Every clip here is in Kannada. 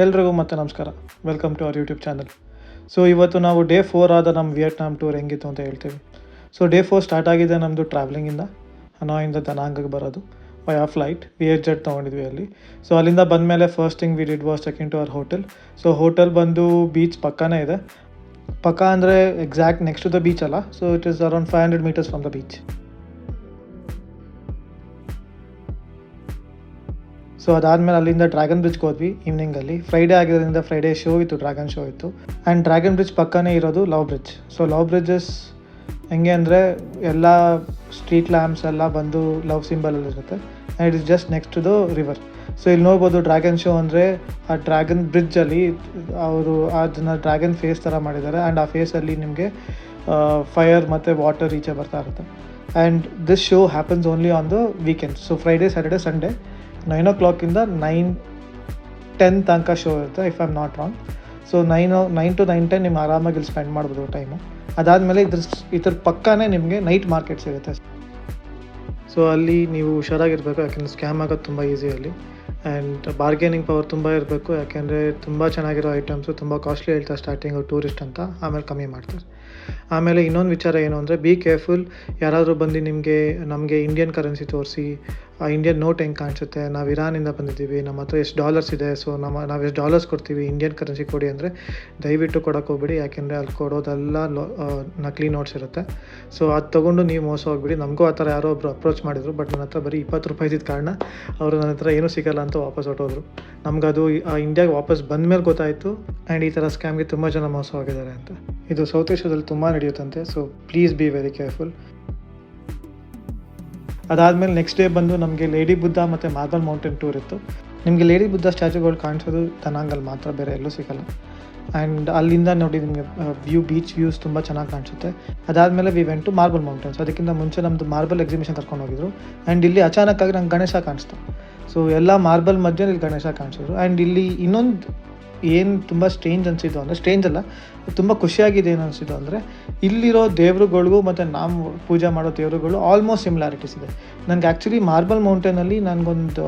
ಎಲ್ರಿಗೂ ಮತ್ತೆ ನಮಸ್ಕಾರ. Welcome to our YouTube channel. So ಇವತ್ತು ನಾವು ಡೇ 4 ಆದ ನಮ್ಮ ವಿಯೆಟ್ನಾಮ್ ಟೂರ್ ಹೆಂಗಿತ್ತು ಅಂತ ಹೇಳ್ತೀವಿ. ಸೊ ಡೇ 4 ಸ್ಟಾರ್ಟ್ ಆಗಿದೆ ನಮ್ಮದು ಟ್ರಾವೆಲಿಂಗಿಂದ. ಹನೋಯಿಂದ ದನಾಂಗಕ್ಕೆ ಬರೋದು ವಯಾ ಫ್ಲೈಟ್ VietJet ತೊಗೊಂಡಿದ್ವಿ ಅಲ್ಲಿ. ಸೊ ಅಲ್ಲಿಂದ ಬಂದಮೇಲೆ first thing we did was check in to our hotel. So hotel ಬಂದು ಬೀಚ್ ಪಕ್ಕನೇ ಇದೆ. ಪಕ್ಕ ಅಂದರೆ exact next to the beach ಅಲ್ಲ. So it is around 500 meters from the beach. So ಅದಾದಮೇಲೆ ಅಲ್ಲಿಂದ ಡ್ರ್ಯಾಗನ್ ಬ್ರಿಡ್ಜ್ಗೆ ಹೋದ್ವಿ ಈವ್ನಿಂಗಲ್ಲಿ. ಫ್ರೈಡೇ ಆಗಿರೋದ್ರಿಂದ ಫ್ರೈಡೇ ಶೋ ಇತ್ತು, ಡ್ರ್ಯಾಗನ್ ಶೋ ಇತ್ತು. ಆ್ಯಂಡ್ ಡ್ರ್ಯಾಗನ್ ಬ್ರಿಡ್ಜ್ ಪಕ್ಕನೇ ಇರೋದು love bridge. So love bridges ಹೆಂಗೆ ಅಂದರೆ ಎಲ್ಲ ಸ್ಟ್ರೀಟ್ ಲ್ಯಾಂಪ್ಸ್ ಎಲ್ಲ ಬಂದು ಲವ್ ಸಿಂಬಲಲ್ಲಿ ಇರುತ್ತೆ. And it is just next to the river. So ಇಲ್ಲಿ ನೋಡ್ಬೋದು ಡ್ರ್ಯಾಗನ್ ಶೋ ಅಂದರೆ ಆ ಡ್ರ್ಯಾಗನ್ ಬ್ರಿಡ್ಜಲ್ಲಿ ಅವರು ಅದನ್ನು ಡ್ರ್ಯಾಗನ್ ಫೇಸ್ ಥರ ಮಾಡಿದ್ದಾರೆ. ಆ್ಯಂಡ್ ಆ ಫೇಸಲ್ಲಿ ನಿಮಗೆ ಫೈರ್ ಮತ್ತು ವಾಟರ್ ಈಚೆ ಬರ್ತಾ ಇರುತ್ತೆ. And this show happens only on the weekends. So Friday, Saturday, Sunday 9 o'clock 9-10 ತನಕ ಶೋ ಇರುತ್ತೆ, if I am not wrong. So 9 to 9-10 ನಿಮ್ಮ ಆರಾಮಾಗಿ ಇಲ್ಲಿ ಸ್ಪೆಂಡ್ ಮಾಡ್ಬೋದು ಟೈಮು. ಅದಾದಮೇಲೆ ಇದ್ರ ಪಕ್ಕನೇ ನಿಮಗೆ ನೈಟ್ ಮಾರ್ಕೆಟ್ಸ್ ಇರುತ್ತೆ. ಸೊ ಅಲ್ಲಿ ನೀವು ಹುಷಾರಾಗಿರಬೇಕು, ಯಾಕೆಂದರೆ ಸ್ಕ್ಯಾಮ್ ಆಗೋದು ತುಂಬ ಈಸಿ ಅಲ್ಲಿ. ಆ್ಯಂಡ್ ಬಾರ್ಗೇನಿಂಗ್ ಪವರ್ ತುಂಬ ಇರಬೇಕು, ಯಾಕೆಂದರೆ ತುಂಬ ಚೆನ್ನಾಗಿರೋ ಐಟಮ್ಸು ತುಂಬ ಕಾಸ್ಟ್ಲಿ ಹೇಳ್ತಾರೆ ಸ್ಟಾರ್ಟಿಂಗು ಟೂರಿಸ್ಟ್ ಅಂತ, ಆಮೇಲೆ ಕಮ್ಮಿ ಮಾಡ್ತಾರೆ. ಆಮೇಲೆ ಇನ್ನೊಂದು ವಿಚಾರ ಏನು ಅಂದರೆ ಬಿ ಕೇರ್ಫುಲ್. ಯಾರಾದರೂ ಬಂದು ನಮಗೆ ಇಂಡಿಯನ್ ಕರೆನ್ಸಿ ತೋರಿಸಿ ಆ ಇಂಡಿಯನ್ ನೋಟ್ ಹೆಂಗೆ ಕಾಣಿಸುತ್ತೆ, ನಾವು ಇರಾನಿಂದ ಬಂದಿದ್ದೀವಿ, ನಮ್ಮ ಹತ್ರ ಎಷ್ಟು ಡಾಲರ್ಸ್ ಇದೆ, ಸೊ ನಾವು ಎಷ್ಟು ಡಾಲರ್ಸ್ ಕೊಡ್ತೀವಿ, ಇಂಡಿಯನ್ ಕರೆನ್ಸಿ ಕೊಡಿ ಅಂದರೆ ದಯವಿಟ್ಟು ಕೊಡೋಕೆ ಹೋಗ್ಬಿಡಿ. ಯಾಕೆಂದರೆ ಅಲ್ಲಿ ಕೊಡೋದೆಲ್ಲ ನಕಲಿ ನೋಟ್ಸ್ ಇರುತ್ತೆ. ಸೊ ಅದು ತೊಗೊಂಡು ನೀವು ಮೋಸ ಹೋಗ್ಬಿಡಿ. ನಮಗೂ ಆ ಥರ ಯಾರೋ ಒಬ್ಬರು ಅಪ್ರೋಚ್ ಮಾಡಿದರು, ಬಟ್ ನನ್ನ ಹತ್ರ ಬರೀ 20 ರೂಪಾಯಿ ಇದ್ದ ಕಾರಣ ಅವರು ನನ್ನ ಹತ್ರ ಏನೂ ಸಿಗೋಲ್ಲ ಅಂತ ವಾಪಸ್ ಹೊಟ್ಟೋದ್ರು. ನಮಗದು ಇಂಡಿಯಾಗೆ ವಾಪಸ್ ಬಂದ ಮೇಲೆ ಗೊತ್ತಾಯಿತು. ಆ್ಯಂಡ್ ಈ ಥರ ಸ್ಕ್ಯಾಮ್ಗೆ ತುಂಬ ಜನ ಮೋಸ ಹೋಗಿದ್ದಾರೆ ಅಂತ. ಇದು ಸೌತ್ ಏಷ್ಯಾದಲ್ಲಿ ತುಂಬ ನಡೆಯುತ್ತಂತೆ. So please be very careful. ಅದಾದಮೇಲೆ ನೆಕ್ಸ್ಟ್ ಡೇ ಬಂದು ನಮಗೆ ಲೇಡಿ ಬುದ್ಧ ಮತ್ತು ಮಾರ್ಬಲ್ ಮೌಂಟೇನ್ ಟೂರ್ ಇತ್ತು. ನಿಮಗೆ ಲೇಡಿ ಬುದ್ಧ ಸ್ಟ್ಯಾಚುಗಳು ಕಾಣಿಸೋದು ದನಾಂಗಲ್ಲಿ ಮಾತ್ರ, ಬೇರೆ ಎಲ್ಲೂ ಸಿಗೋಲ್ಲ. ಆ್ಯಂಡ್ ಅಲ್ಲಿಂದ ನೋಡಿ ನಿಮಗೆ ಬೀಚ್ ವ್ಯೂಸ್ ತುಂಬ ಚೆನ್ನಾಗಿ ಕಾಣಿಸುತ್ತೆ. ಅದಾದಮೇಲೆ we went to marble mountains. ಅದಕ್ಕಿಂತ ಮುಂಚೆ ನಮ್ಮದು ಮಾರ್ಬಲ್ ಎಕ್ಸಿಬಿಷನ್ ಕರ್ಕೊಂಡು ಹೋಗಿದ್ರು. ಆ್ಯಂಡ್ ಇಲ್ಲಿ ಅಚಾನಕ್ಕಾಗಿ ನಂಗೆ ಗಣೇಶ ಕಾಣಿಸ್ತು. ಸೊ ಎಲ್ಲ ಮಾರ್ಬಲ್ ಮಧ್ಯೆ ಇಲ್ಲಿ ಗಣೇಶ ಕಾಣಿಸಿದ್ರು. ಆ್ಯಂಡ್ ಇಲ್ಲಿ ಇನ್ನೊಂದು ಏನು ತುಂಬ ಸ್ಟ್ರೇಂಜ್ ಅನಿಸಿದ್ದು ಅಂದರೆ, ಸ್ಟ್ರೇಂಜ್ ಅಲ್ಲ, ತುಂಬ ಖುಷಿಯಾಗಿದೆ ಏನು ಅನಿಸಿದ್ದು ಅಂದರೆ, ಇಲ್ಲಿರೋ ದೇವರುಗಳಿಗೂ ಮತ್ತು ನಾವು ಪೂಜೆ ಮಾಡೋ ದೇವರುಗಳು ಆಲ್ಮೋಸ್ಟ್ ಸಿಮಿಲಾರಿಟೀಸ್ ಇದೆ. ನನಗೆ ಆ್ಯಕ್ಚುಲಿ ಮಾರ್ಬಲ್ ಮೌಂಟೇನಲ್ಲಿ ನನಗೊಂದು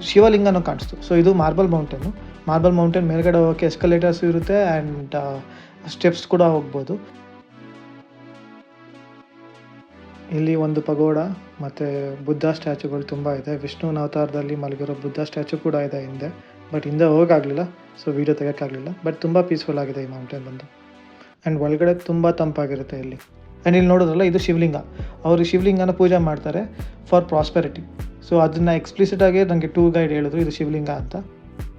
ಶಿವಲಿಂಗನೂ ಕಾಣಿಸ್ತು. ಸೊ ಇದು ಮಾರ್ಬಲ್ ಮೌಂಟೇನು. ಮಾರ್ಬಲ್ ಮೌಂಟೇನ್ ಮೇಲ್ಗಡೆ ಹೋಗೋಕ್ಕೆ ಎಸ್ಕಲೇಟರ್ಸ್ ಇರುತ್ತೆ ಆ್ಯಂಡ್ ಸ್ಟೆಪ್ಸ್ ಕೂಡ ಹೋಗ್ಬೋದು. ಇಲ್ಲಿ ಒಂದು ಪಗೋಡ ಮತ್ತು ಬುದ್ಧ ಸ್ಟ್ಯಾಚುಗಳು ತುಂಬ ಇದೆ. ವಿಷ್ಣುವಿನ ಅವತಾರದಲ್ಲಿ ಮಲಗಿರೋ ಬುದ್ಧ ಸ್ಟ್ಯಾಚು ಕೂಡ ಇದೆ ಹಿಂದೆ, ಬಟ್ ಹಿಂದೆ ಹೋಗೋಕ್ಕಾಗಲಿಲ್ಲ, ಸೊ ವೀಡಿಯೋ ತೆಗೋಕ್ಕಾಗಲಿಲ್ಲ. ಬಟ್ ತುಂಬ ಪೀಸ್ಫುಲ್ ಆಗಿದೆ ಈ ಮೌಂಟೇನ್ ಬಂದು. ಆ್ಯಂಡ್ ಒಳಗಡೆ ತುಂಬ ತಂಪಾಗಿರುತ್ತೆ ಇಲ್ಲಿ. ಆ್ಯಂಡ್ ಇಲ್ಲಿ ನೋಡೋದ್ರಲ್ಲ, ಇದು ಶಿವಲಿಂಗ. ಅವರು ಶಿವಲಿಂಗನ ಪೂಜೆ ಮಾಡ್ತಾರೆ ಫಾರ್ ಪ್ರಾಸ್ಪೆರಿಟಿ. ಸೊ ಅದನ್ನು ಎಕ್ಸ್ಪ್ಲಿಸಿಟಾಗಿ ನನಗೆ ಟೂರ್ ಗೈಡ್ ಹೇಳಿದ್ರು ಇದು ಶಿವಲಿಂಗ ಅಂತ.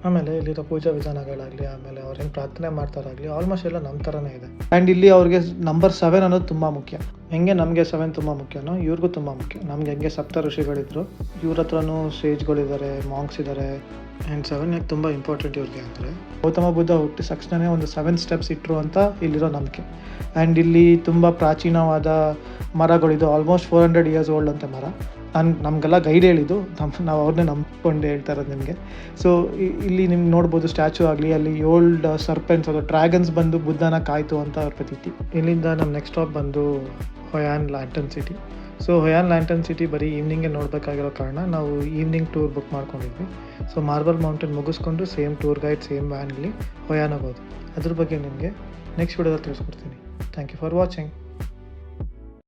ಆಮೇಲೆ ಇಲ್ಲಿರೋ ಪೂಜಾ ವಿಧಾನಗಳಾಗಲಿ, ಆಮೇಲೆ ಅವ್ರು ಹೆಂಗೆ ಪ್ರಾರ್ಥನೆ ಮಾಡ್ತಾರಾಗಲಿ, ಆಲ್ಮೋಸ್ಟ್ ಎಲ್ಲ ನಮ್ಮ ಥರನೇ ಇದೆ. ಆ್ಯಂಡ್ ಇಲ್ಲಿ ಅವ್ರಿಗೆ ನಂಬರ್ 7 ಅನ್ನೋದು ತುಂಬ ಮುಖ್ಯ. ಹೆಂಗೆ ನಮಗೆ 7 ತುಂಬ ಮುಖ್ಯನೋ ಇವ್ರಿಗೂ ತುಂಬ ಮುಖ್ಯ. ನಮ್ಗೆ ಹೆಂಗೆ ಸಪ್ತ ಋಷಿಗಳಿದ್ರು, ಇವ್ರ ಹತ್ರನೂ ಸೇಜ್ಗಳಿದ್ದಾರೆ, ಮಾಂಕ್ಸ್ ಇದ್ದಾರೆ. ಆ್ಯಂಡ್ 7 ಯಾಕೆ ತುಂಬ ಇಂಪಾರ್ಟೆಂಟ್ ಇವ್ರಿಗೆ ಅಂದರೆ, ಗೌತಮ ಬುದ್ಧ ಹುಟ್ಟಿದ ತಕ್ಷಣವೇ ಒಂದು 7 ಸ್ಟೆಪ್ಸ್ ಇಟ್ಟರು ಅಂತ ಇಲ್ಲಿರೋ ನಂಬಿಕೆ. ಆ್ಯಂಡ್ ಇಲ್ಲಿ ತುಂಬ ಪ್ರಾಚೀನವಾದ ಮರಗಳಿದು, ಆಲ್ಮೋಸ್ಟ್ 400 years ಓಲ್ಡ್ ಅಂತ ಮರ. ನಮಗೆಲ್ಲ ಗೈಡ್ ಹೇಳಿದ್ದು, ನಾವು ಅವ್ರನ್ನೇ ನಂಬ್ಕೊಂಡು ಹೇಳ್ತಾ ಇರೋದು ನಿಮಗೆ. ಸೊ ಇಲ್ಲಿ ನಿಮ್ಗೆ ನೋಡ್ಬೋದು ಸ್ಟ್ಯಾಚು ಆಗಲಿ, ಅಲ್ಲಿ ಓಲ್ಡ್ ಸರ್ಪೆಂಟ್ಸ್ ಅದು ಡ್ರ್ಯಾಗನ್ಸ್ ಬಂದು ಬುದ್ಧನ ಕಾಯ್ತು ಅಂತ ಅವ್ರ ಪ್ರತೀತಿ. ಇಲ್ಲಿಂದ ನಮ್ಮ ನೆಕ್ಸ್ಟ್ ಸ್ಟಾಪ್ ಬಂದು Hoi An lantern city. So Hoi An lantern city ಬರೀ ಈವ್ನಿಂಗೇ ನೋಡಬೇಕಾಗಿರೋ ಕಾರಣ ನಾವು ಈವ್ನಿಂಗ್ ಟೂರ್ ಬುಕ್ ಮಾಡ್ಕೊಂಡಿದ್ವಿ. ಸೊ ಮಾರ್ಬಲ್ ಮೌಂಟೇನ್ ಮುಗಿಸ್ಕೊಂಡು ಸೇಮ್ ಟೂರ್ ಗೈಡ್, ಸೇಮ್ ವ್ಯಾನಲ್ಲಿ ಹೊಯಾನ್ ಹೋಗೋದು. ಅದ್ರ ಬಗ್ಗೆ ನಿಮಗೆ ನೆಕ್ಸ್ಟ್ ವಿಡಿಯೋದಲ್ಲಿ ತಿಳಿಸ್ಕೊಡ್ತೀನಿ. Thank you for watching.